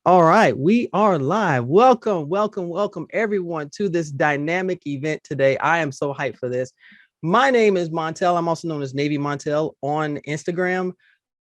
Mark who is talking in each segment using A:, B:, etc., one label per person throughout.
A: All right, we are live. Welcome, welcome, welcome everyone to this dynamic event today. I am so hyped for this. My name is Montel. I'm also known as Navy Montel on Instagram.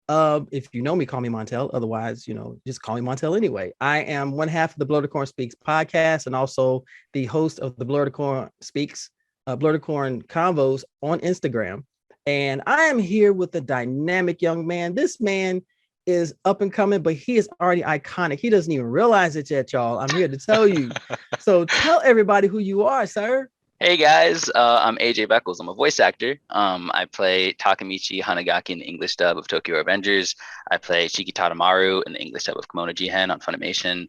A: If you know me, call me Montel. Otherwise, just call me Montel anyway. I am one half of the Blurticorn Speaks podcast and also the host of the Blurticorn Speaks, Blurticorn Convos on Instagram. And I am here with a dynamic young man. This man is up and coming, but he is already iconic. He doesn't even realize it yet, y'all. I'm here to tell you. So tell everybody who you are, sir.
B: Hey guys, I'm AJ Beckles. I'm a voice actor. I play Takemichi Hanagaki in the English dub of Tokyo Revengers. I play Shiki Tademaru in the English dub of Kemono Jihen on Funimation.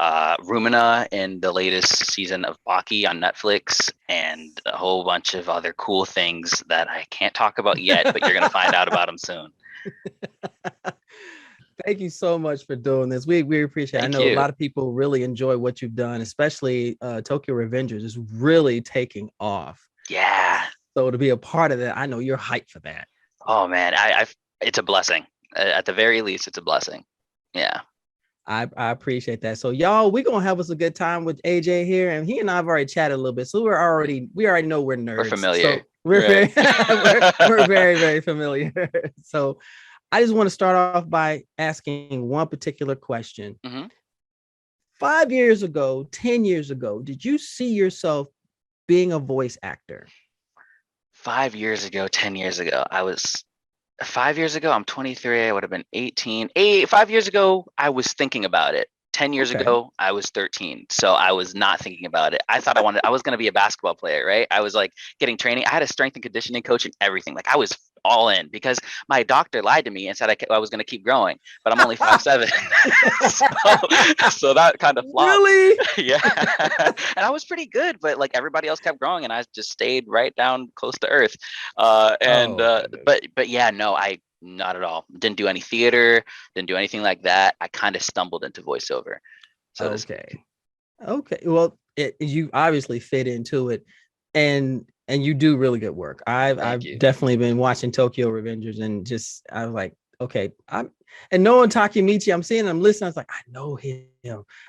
B: Rumina in the latest season of Baki on Netflix, and a whole bunch of other cool things that I can't talk about yet, but you're going to find out about them soon.
A: Thank you so much for doing this. We appreciate it. I know a lot of people really enjoy what you've done, especially Tokyo Revengers is really taking off.
B: Yeah.
A: So to be a part of that, I know you're hyped for that.
B: Oh man, it's a blessing. At the very least, it's a blessing. Yeah.
A: I appreciate that. So y'all, we're gonna have us a good time with AJ here, and he and I have already chatted a little bit. So we already know we're nerds.
B: We're familiar.
A: So we're we're very, very familiar. So I just want to start off by asking one particular question.
B: Mm-hmm.
A: 5 years ago, 10 years ago, did you see yourself being a voice actor?
B: 5 years ago, 10 years ago, 5 years ago, I'm 23. I would have been 18. 5 years ago, I was thinking about it. 10 years ago, I was 13. So I was not thinking about it. I thought I was going to be a basketball player, right? I was like getting training. I had a strength and conditioning coach and everything. Like I was all in because my doctor lied to me and said I was going to keep growing, but I'm only 5'7". so that kind of flopped.
A: Really?
B: Yeah. And I was pretty good, but like everybody else kept growing and I just stayed right down close to earth. But yeah, no, not at all. Didn't do any theater, didn't do anything like that. I kind of stumbled into voiceover. So
A: okay. Well, you obviously fit into it, and you do really good work. I've definitely been watching Tokyo Revengers, and I was like, okay, and knowing Takemichi, I'm seeing him listening. I was like, I know him.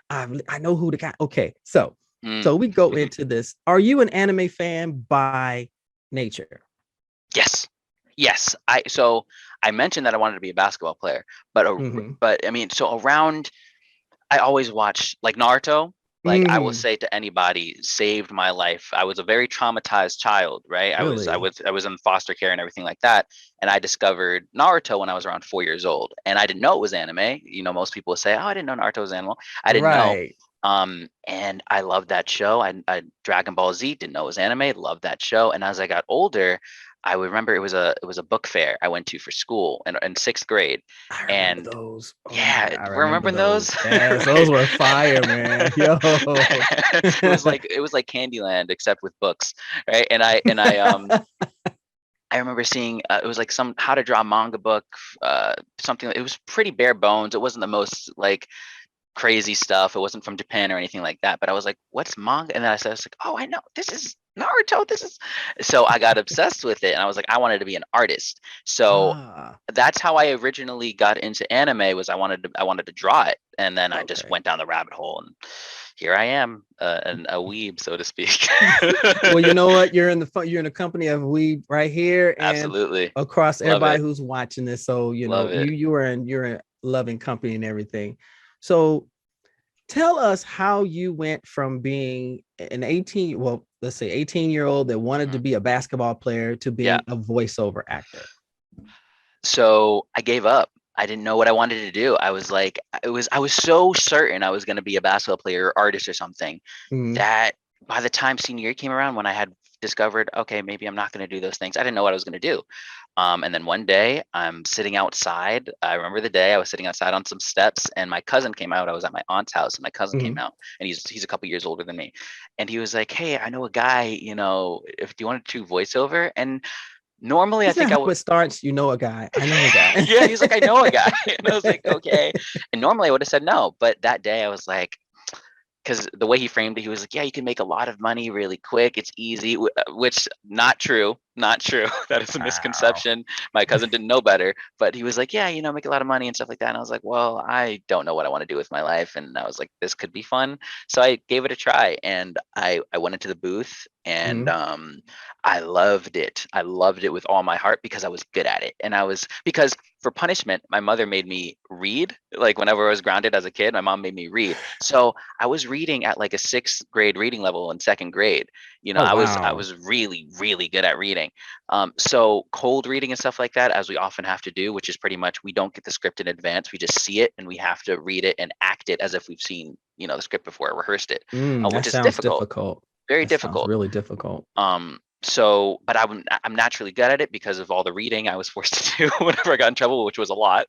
A: I know who the guy. Okay, so we go into this. Are you an anime fan by nature?
B: Yes. I mentioned that I wanted to be a basketball player, but I mean, so around, I always watch like Naruto. Like I will say to anybody, saved my life. I was a very traumatized child, right?
A: Really?
B: I was in foster care and everything like that. And I discovered Naruto when I was around 4 years old, and I didn't know it was anime. You know, most people would say, "Oh, I didn't know Naruto was anime." I didn't know. And I loved that show. I Dragon Ball Z, didn't know it was anime. Loved that show. And as I got older, I remember it was a book fair I went to for school in sixth grade.
A: I remember those.
B: Yeah, remember those?
A: Yes, those were fire, man. Yo.
B: it was like Candyland except with books, right? And I I remember seeing it was like some how to draw a manga book, something. It was pretty bare bones. It wasn't the most like crazy stuff. It wasn't from Japan or anything like that. But I was like, "What's manga?" And then I was like, "Oh, I know. This is Naruto. This is." So I got obsessed with it, and I was like, I wanted to be an artist. So that's how I originally got into anime. Was I wanted to draw it, and then I just went down the rabbit hole, and here I am, a weeb, so to speak.
A: Well, you know what? You're in the company of weeb right here, and
B: absolutely
A: across everybody who's watching this. So you're in loving company and everything. So tell us how you went from being an 18-year-old that wanted to be a basketball player to being a voiceover actor.
B: So I gave up. I didn't know what I wanted to do. I was like, I was so certain I was going to be a basketball player or artist or something that by the time senior year came around, when I had discovered, okay, maybe I'm not going to do those things, I didn't know what I was going to do. And then one day I'm sitting outside. I remember the day I was sitting outside on some steps and my cousin came out. I was at my aunt's house and my cousin came out, and he's a couple years older than me. And he was like, "Hey, I know a guy, if do you want to do voiceover?" And normally I think I would
A: starts, I know a guy.
B: Yeah, he's like, "I know a guy." And I was like, okay. And normally I would have said no, but that day I was like, because the way he framed it, he was like, "Yeah, you can make a lot of money really quick. It's easy," which not true. Not true. That is a
A: Wow.
B: misconception. My cousin didn't know better, but he was like, yeah, make a lot of money and stuff like that. And I was like, well, I don't know what I want to do with my life. And I was like, this could be fun. So I gave it a try, and I went into the booth, and
A: Mhm.
B: I loved it. I loved it with all my heart because I was good at it. And because for punishment, my mother made me read. Like whenever I was grounded as a kid, my mom made me read. So I was reading at like a sixth grade reading level in second grade.
A: Oh,
B: I
A: wow.
B: was really, really good at reading. So cold reading and stuff like that, as we often have to do, which is pretty much we don't get the script in advance. We just see it and we have to read it and act it as if we've seen, the script before, rehearsed it,
A: That
B: which is
A: sounds
B: difficult,
A: difficult.
B: very
A: That sounds
B: difficult.
A: really difficult.
B: But I'm naturally good at it because of all the reading I was forced to do whenever I got in trouble, which was a lot.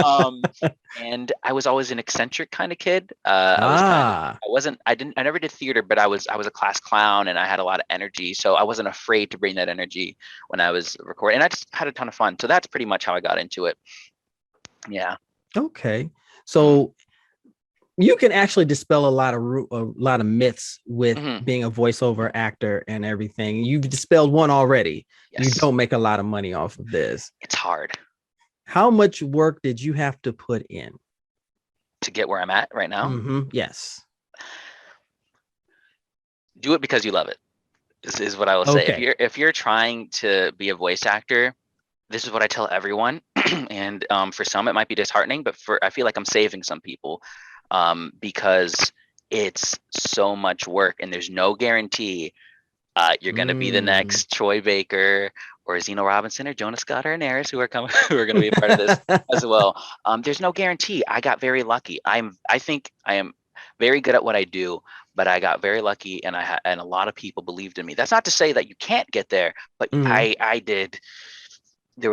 B: um, and I was always an eccentric kind of kid.
A: Ah,
B: I never did theater, but I was a class clown, and I had a lot of energy. So I wasn't afraid to bring that energy when I was recording, and I just had a ton of fun. So that's pretty much how I got into it. Yeah.
A: okay.
B: Mm-hmm.
A: So you can actually dispel a lot of myths with
B: Mm-hmm.
A: being a voiceover actor and everything. You've dispelled one already. You
B: Yes.
A: don't make a lot of money off of this.
B: It's hard
A: How much work did you have to put in?
B: to get where I'm at right now.
A: Yes.
B: Do it because you love it. This is what I will say.
A: Okay.
B: If you're trying to be a voice actor, this is what I tell everyone. And for some, it might be disheartening, but I feel like I'm saving some people, because it's so much work, and there's no guarantee you're going to be the
A: Mm.
B: next Troy Baker or Zeno Robinson or Jonas Scott or Anaris who are coming who are going to be a part of this as well. There's no guarantee. I got very lucky. I think I am very good at what I do, but I got very lucky, and and a lot of people believed in me. That's not to say that you can't get there, but
A: Mhm.
B: I did. I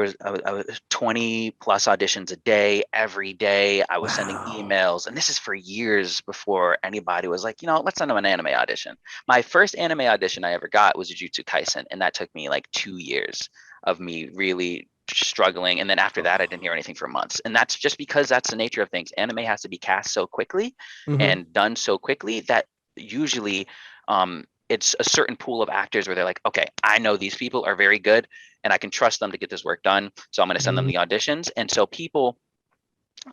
B: was 20 plus auditions a day, every day. I was sending
A: Wow.
B: emails, and this is for years before anybody was like, let's send them an anime audition. My first anime audition I ever got was Jujutsu Kaisen, and that took me like 2 years of me really struggling. And then after that, I didn't hear anything for months. And that's just because that's the nature of things. Anime has to be cast so quickly
A: Mhm.
B: and done so quickly that usually it's a certain pool of actors where they're like, okay, I know these people are very good and I can trust them to get this work done. So I'm going to send them
A: Mhm.
B: the auditions. And so people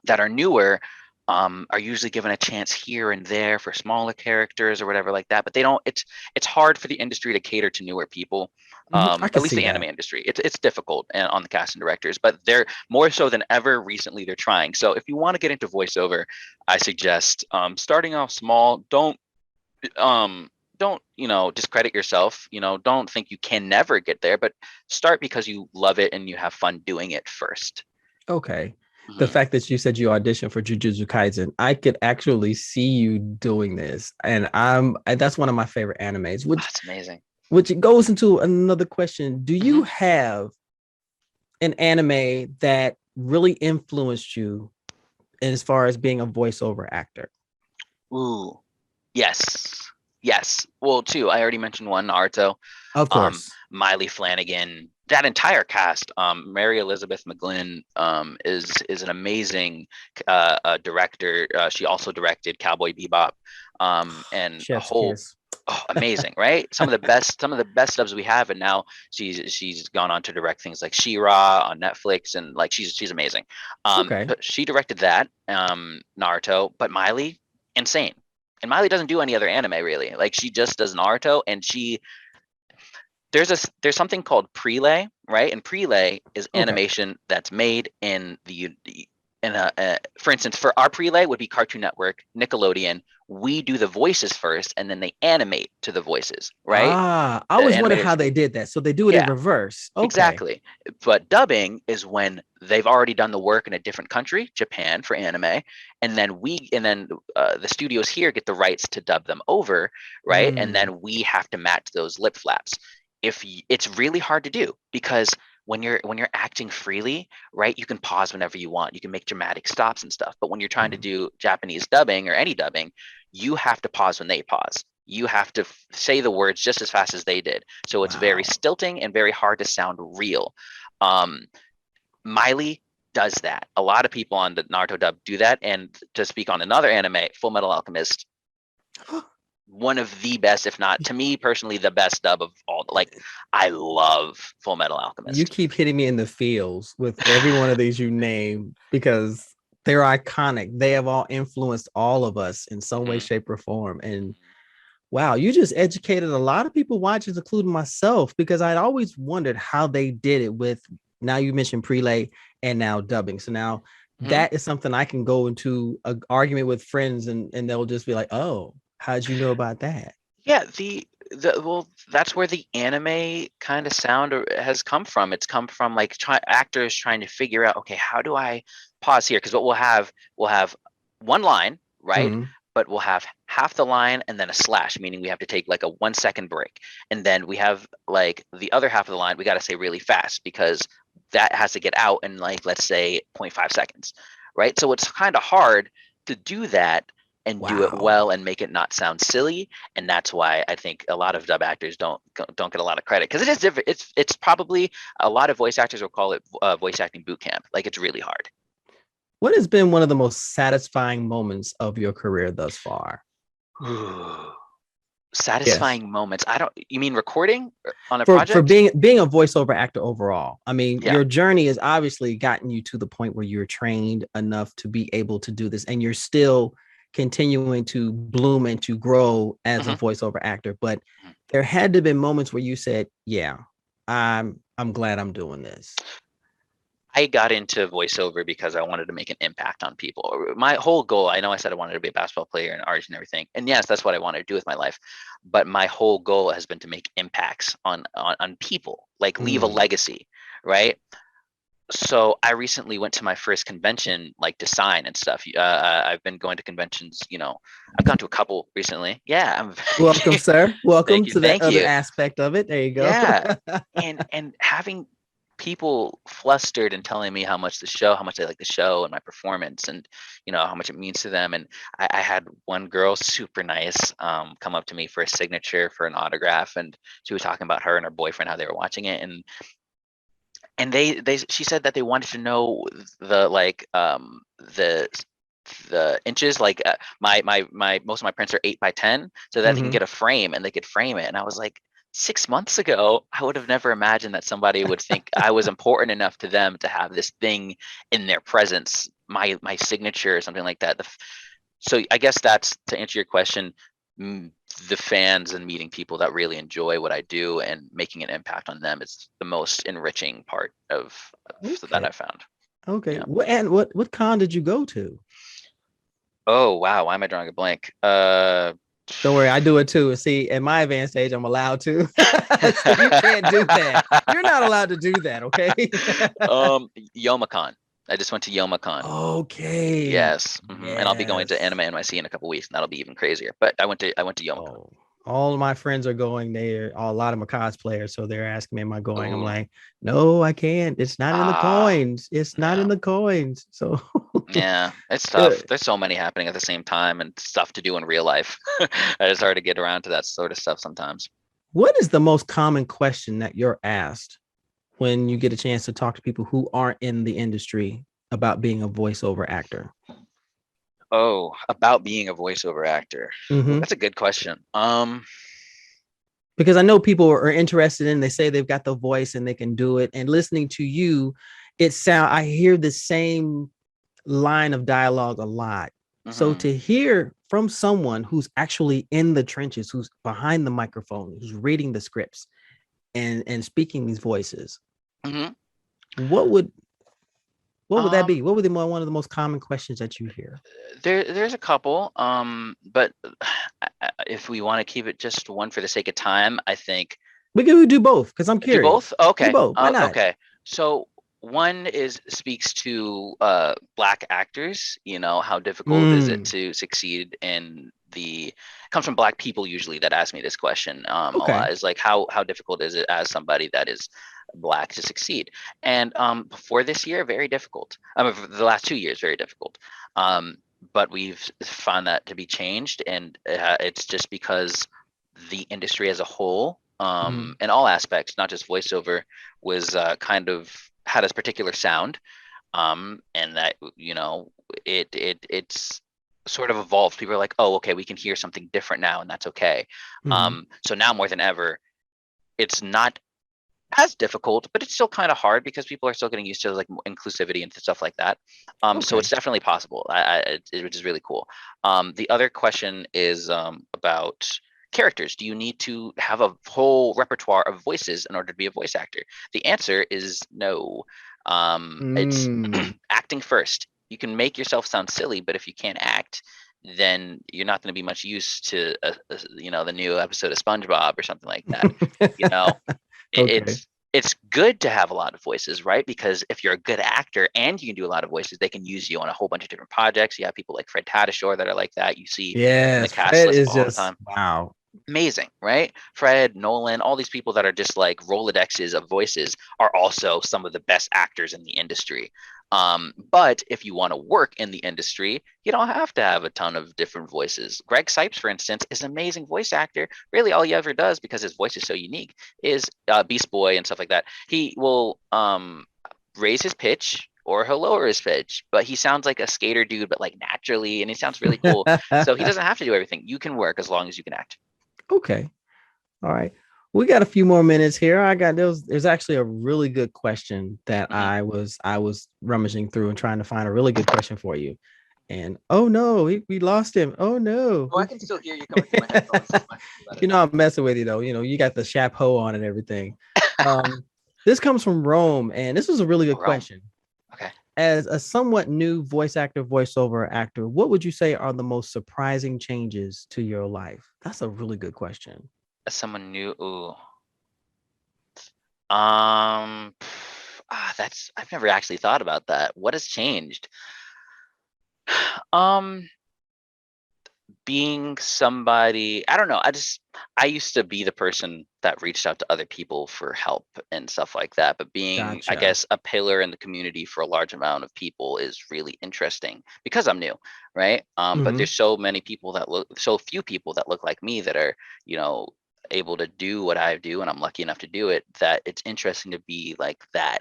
B: that are newer are usually given a chance here and there for smaller characters or whatever like that. But they don't. It's hard for the industry to cater to newer people.
A: Mhm. I
B: At
A: can
B: least
A: see
B: the anime
A: that.
B: industry. It's difficult on the casting directors, but they're more so than ever recently. They're trying. So if you want to get into voiceover, I suggest starting off small. Um, don't discredit yourself. Don't think you can never get there, but start because you love it and you have fun doing it first.
A: Okay. The
B: Hmm.
A: fact that you said you auditioned for Jujutsu Kaisen, I could actually see you doing this, and that's one of my favorite animes.
B: Oh,
A: Which
B: it's amazing.
A: which goes into another question: do you
B: Hmm.
A: have an anime that really influenced you as far as being a voiceover actor?
B: Ooh, yes, yes. Well, two. I already mentioned one, Naruto.
A: Of course.
B: Miley Flanagan. That entire cast. Mary Elizabeth McGlynn is an amazing director. She also directed Cowboy Bebop, and a
A: Chef's
B: whole.
A: kiss.
B: Oh, amazing, right? Some of the best dubs we have, and now she's gone on to direct things like She-Ra on Netflix, and like she's amazing.
A: Okay.
B: But she directed that Naruto, but Miley, insane. And Miley doesn't do any other anime really. Like she just does Naruto, and there's something called prelay, right? And prelay is
A: Okay.
B: animation that's made in for instance, for our prelay would be Cartoon Network, Nickelodeon. We do the voices first, and then they animate to the voices, right?
A: I
B: The
A: always wondered how
B: animators,
A: they did that. So they do it in
B: yeah,
A: reverse. Okay.
B: exactly. But dubbing is when they've already done the work in a different country, Japan for anime, and then the studios here get the rights to dub them over, right? And
A: Mm.
B: then we have to match those lip flaps. It's really hard to do because when you're acting freely, right, you can pause whenever you want. You can make dramatic stops and stuff. But when you're trying to
A: Mm.
B: do Japanese dubbing or any dubbing, you have to pause when they pause. You have to say the words just as fast as they did. So it's very
A: Wow.
B: stilting and very hard to sound real. Um, Miley does that. A lot of people on the Naruto dub do that. And to speak on another anime, Full Metal Alchemist, one of the best, if not to me personally, the best dub of all. Like, I love Full Metal
A: You
B: Alchemist.
A: keep hitting me in the feels with every one of these you name because they're iconic. They have all influenced all of us in some way, shape, or form. And wow, you just educated a lot of people watching, including myself, because I'd always wondered how they did it with, now you mentioned prelay and now dubbing. So now that is something I can go into an argument with friends and they'll just be like, oh, how'd you know about that?
B: Yeah, well, that's where the anime kind of sound has come from. It's come from like actors trying to figure out, okay, how do I pause here? Because what we'll have one line, right?
A: Mhm.
B: But we'll have half the line and then a slash, meaning we have to take like a 1 second break. And then we have like the other half of the line, we got to say really fast because that has to get out in like, let's say 0.5 seconds, right? So it's kind of hard to do that and do it
A: Wow.
B: well and make it not sound silly. And that's why I think a lot of dub actors don't get a lot of credit, because it is different. It's probably, a lot of voice actors will call it voice acting boot camp. Like, it's really hard.
A: What has been one of the most satisfying moments of your career thus far? Yes.
B: Satisfying moments. I don't. You mean recording on a
A: For
B: project?
A: being a voiceover actor overall. I mean,
B: Yeah.
A: your journey has obviously gotten you to the point where you're trained enough to be able to do this, and you're still continuing to bloom and to grow as a
B: hmm
A: voiceover actor. But there had to have been moments where you said, "Yeah, I'm glad I'm doing this."
B: I got into voiceover because I wanted to make an impact on people. My whole goal, I know I said I wanted to be a basketball player and artist and everything. And yes, that's what I wanted to do with my life. But my whole goal has been to make impacts on people, like leave a
A: Mm.
B: legacy, right? So I recently went to my first convention, like to sign and stuff. I've been going to conventions, I've gone to a couple recently. Yeah, I'm
A: Welcome, sir.
B: thank
A: Welcome
B: you,
A: to that
B: thank
A: other
B: you.
A: aspect of it. There you go.
B: Yeah, and having people flustered and telling me how much they like the show and my performance, and how much it means to them. And I had one girl, super nice, come up to me for a signature, for an autograph, and she was talking about her and her boyfriend, how they were watching it, and she said that they wanted to know the like the inches, like my most of my prints are 8 by 10, so that they can
A: Mhm.
B: get a frame and they could frame it. And I was like, 6 months ago I would have never imagined that somebody would think I was important enough to them to have this thing in their presence, my signature or something like that. So I guess that's, to answer your question, the fans and meeting people that really enjoy what I do and making an impact on them is the most enriching part of that
A: Okay.
B: I found.
A: Okay.
B: Yeah.
A: What con did you go to?
B: Oh wow, why am I drawing a blank?
A: Don't worry, I do it too. See, at my advanced age, I'm allowed to. So you can't do that. You're not allowed to do that, okay?
B: Yomacon. I just went to Yomacon.
A: Okay.
B: Yes, and I'll be going to
A: Yes.
B: Anime NYC in a couple weeks, and that'll be even crazier. But I went to Yomacon.
A: Oh, all of my friends are going there. A lot of them are cosplayers, so they're asking me, "Am I going?" I'm
B: Oh,
A: like, "No, I can't. It's not in the coins. It's not in
B: yeah.
A: the coins." So,
B: Yeah, it's
A: yeah.
B: tough. There's so many happening at the same time and stuff to do in real life. It's hard to get around to that sort of stuff sometimes.
A: What is the most common question that you're asked when you get a chance to talk to people who aren't in the industry about being a voiceover actor?
B: Oh, about being a voiceover actor. Ooh,
A: Mm-hmm.
B: that's a good question.
A: Because I know people are interested in, they say they've got the voice and they can do it. And listening to you, I hear the same line of dialogue a lot. So
B: hmm
A: to hear from someone who's actually in the trenches, who's behind the microphone, who's reading the scripts and speaking these voices,
B: hmm
A: what would what would that
B: Um,
A: be? What would be one of the most common questions that you hear?
B: there's a couple. But if we want to keep it just one for the sake of time, I think.
A: We can do both because I'm
B: Do both?
A: curious. Do
B: Okay.
A: both. Why not?
B: Okay. So one is speaks to black actors, how difficult is it
A: Mm,
B: to succeed in the comes from black people usually that ask me this question a
A: okay.
B: lot, is like how difficult is it as somebody that is black to succeed. And before this year, very difficult. For the last 2 years, very difficult. Um but we've found that to be changed, and it's just because the industry as a whole,
A: Mm,
B: in all aspects, not just voiceover, was kind of had a particular sound, and that it's sort of evolved. People are like, oh, okay, we can hear something different now, and that's okay.
A: Mhm.
B: So now more than ever, it's not as difficult, but it's still kind of hard because people are still getting used to like inclusivity and stuff like that. So it's
A: Okay.
B: definitely possible, which is really cool. The other question is about characters. Do you need to have a whole repertoire of voices in order to be a voice actor? The answer is no. It's
A: Mm.
B: acting first. You can make yourself sound silly, but if you can't act, then you're not going to be much use to the new episode of SpongeBob or something like that. You know,
A: Okay.
B: it's good to have a lot of voices, right? Because if you're a good actor and you can do a lot of voices, they can use you on a whole bunch of different projects. You have people like Fred Tatasciore that are like that. You see in the
A: Yes,
B: cast
A: Fred
B: list
A: is
B: all the
A: just
B: time.
A: wow.
B: Amazing, right? Fred, Nolan, all these people that are just like Rolodexes of voices are also some of the best actors in the industry. But if you want to work in the industry, you don't have to have a ton of different voices. Greg Sipes, for instance, is an amazing voice actor. Really, all he ever does, because his voice is so unique, is Beast Boy and stuff like that. He will raise his pitch or he'll lower his pitch, but he sounds like a skater dude, but like naturally, and he sounds really cool. So he doesn't have to do everything. You can work as long as you can act.
A: Okay. All right. We got a few more minutes here. There's actually a really good question that
B: Hmm.
A: I was rummaging through and trying to find a really good question for you. And oh no, we lost him. Oh no.
B: Oh, I can still hear you coming through my headphones. So I can do that
A: You
B: at
A: know,
B: all.
A: I'm messing with you though. You know, you got the chapeau on and everything. Um, this comes from Rome, and this was a really good
B: Oh, Rome.
A: question.
B: Okay.
A: As a somewhat new voice actor, voiceover actor, what would you say are the most surprising changes to your life? That's a really good question.
B: As someone new, ooh. That's I've never actually thought about that. What has changed? Um, being somebody, I don't know. I used to be the person that reached out to other people for help and stuff like that. But being, I
A: Gotcha.
B: guess, a pillar in the community for a large amount of people is really interesting because I'm new, right? But
A: Mm-hmm.
B: there's so many people that look, so few people that look like me that are, you know, able to do what I do, and I'm lucky enough to do it. That it's interesting to be like that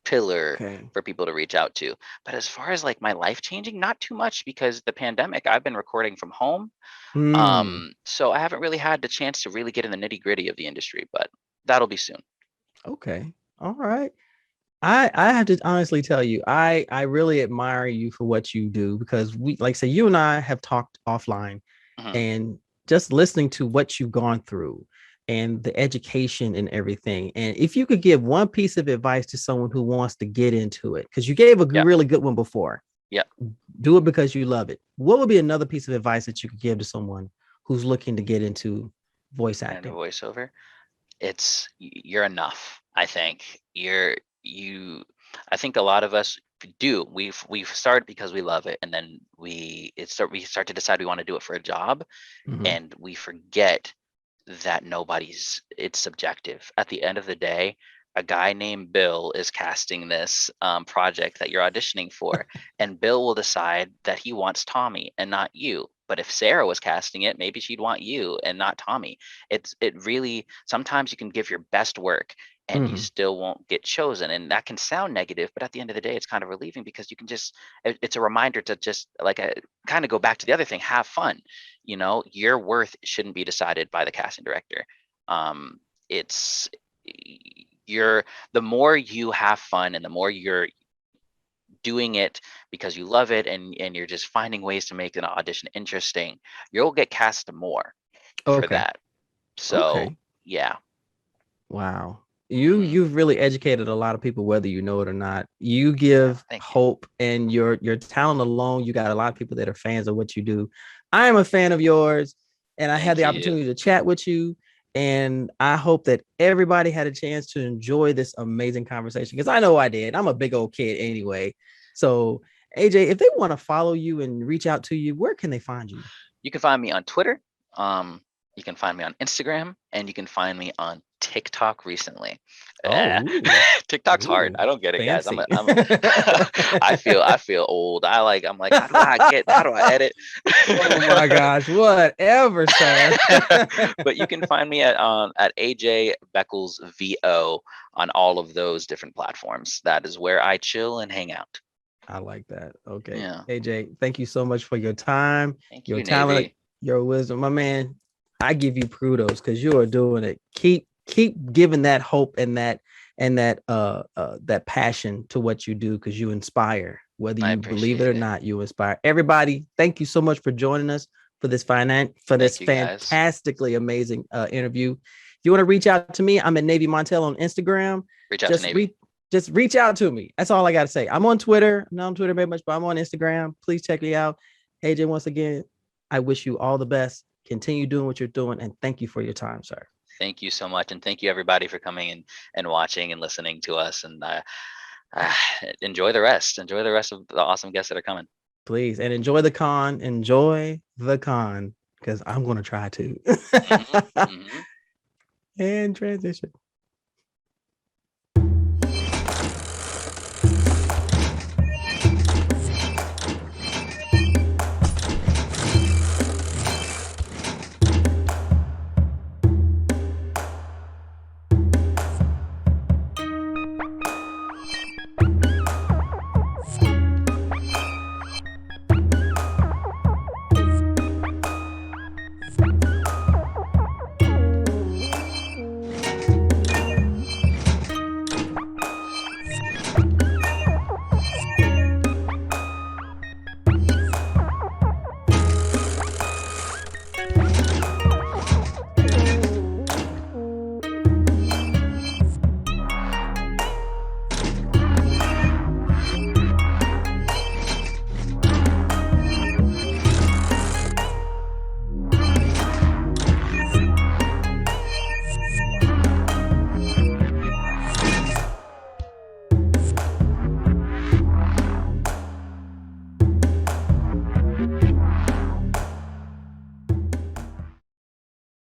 B: pillar
A: Okay.
B: for people to reach out to. But as far as like my life changing, not too much because the pandemic, I've been recording from home.
A: Hmm.
B: So I haven't really had the chance to really get in the nitty gritty of the industry, but that'll be soon.
A: Okay. All right. I have to honestly tell you, I really admire you for what you do because we like say you and I have talked offline
B: Hmm.
A: and just listening to what you've gone through and the education and everything. And if you could give one piece of advice to someone who wants to get into it, because you gave a
B: Yeah.
A: really good one before,
B: Yeah.
A: do it because you love it. What would be another piece of advice that you could give to someone who's looking to get into voice
B: And a
A: acting?
B: voiceover. You're enough. I think you. I think a lot of us do. We've started because we love it, and then we start to decide we want to do it for a job,
A: Mhm.
B: and we forget that it's subjective. At the end of the day, a guy named Bill is casting this project that you're auditioning for, and Bill will decide that he wants Tommy and not you. But if Sarah was casting it, maybe she'd want you and not Tommy. It really, sometimes you can give your best work and you
A: Mhm.
B: still won't get chosen, and that can sound negative, but at the end of the day it's kind of relieving because you can just it's a reminder to just like kind of go back to the other thing, have fun. Your worth shouldn't be decided by the casting director. It's you're The more you have fun and the more you're doing it because you love it, and you're just finding ways to make an audition interesting, you'll get cast more for
A: Okay.
B: that. So
A: Okay.
B: yeah.
A: Wow.
B: Hmm.
A: You've really educated a lot of people, whether you know it or not. You
B: Yeah,
A: give
B: thank you.
A: hope and your talent alone. You got a lot of people that are fans of what you do. I am a fan of yours, and I had
B: Thank
A: the
B: you.
A: opportunity to chat with you. And I hope that everybody had a chance to enjoy this amazing conversation because I know I did. I'm a big old kid anyway. So, AJ, if they want to follow you and reach out to you, where can they find you?
B: You can find me on Twitter. Um, you can find me on Instagram, and you can find me on TikTok recently.
A: Oh,
B: Eh,
A: ooh,
B: TikTok's hard.
A: ooh,
B: I don't get it, guys.
A: fancy.
B: I feel old. I'm like, how do I edit?
A: Oh my gosh, whatever, sir.
B: But you can find me at AJ Beckles VO on all of those different platforms. That is where I chill and hang out.
A: I like that. Okay.
B: Yeah.
A: AJ, thank you so much for your time,
B: Thank
A: your
B: you,
A: talent,
B: Navy.
A: your wisdom. My man, I give you kudos because you are doing it. Keep giving that hope and that passion to what you do because you inspire. Whether
B: I
A: you believe it
B: appreciate
A: or
B: it.
A: not, you inspire. Everybody, thank you so much for joining us for this
B: Thank you, guys.
A: fantastically amazing interview. If you want to reach out to me, I'm at Navy Montel on Instagram.
B: Reach out to
A: Just
B: Navy.
A: reach just reach out to me. That's all I got to say. I'm on Twitter. I'm not on Twitter very much, but I'm on Instagram. Please check me out. AJ, once again, I wish you all the best. Continue doing what you're doing, and thank you for your time, sir.
B: Thank you so much, and thank you everybody for coming and watching and listening to us. And uh, enjoy the rest. Enjoy the rest of the awesome guests that are coming.
A: Please, and enjoy the con. Enjoy the con because I'm going to try to.
B: Hmm. Hmm.
A: And transition.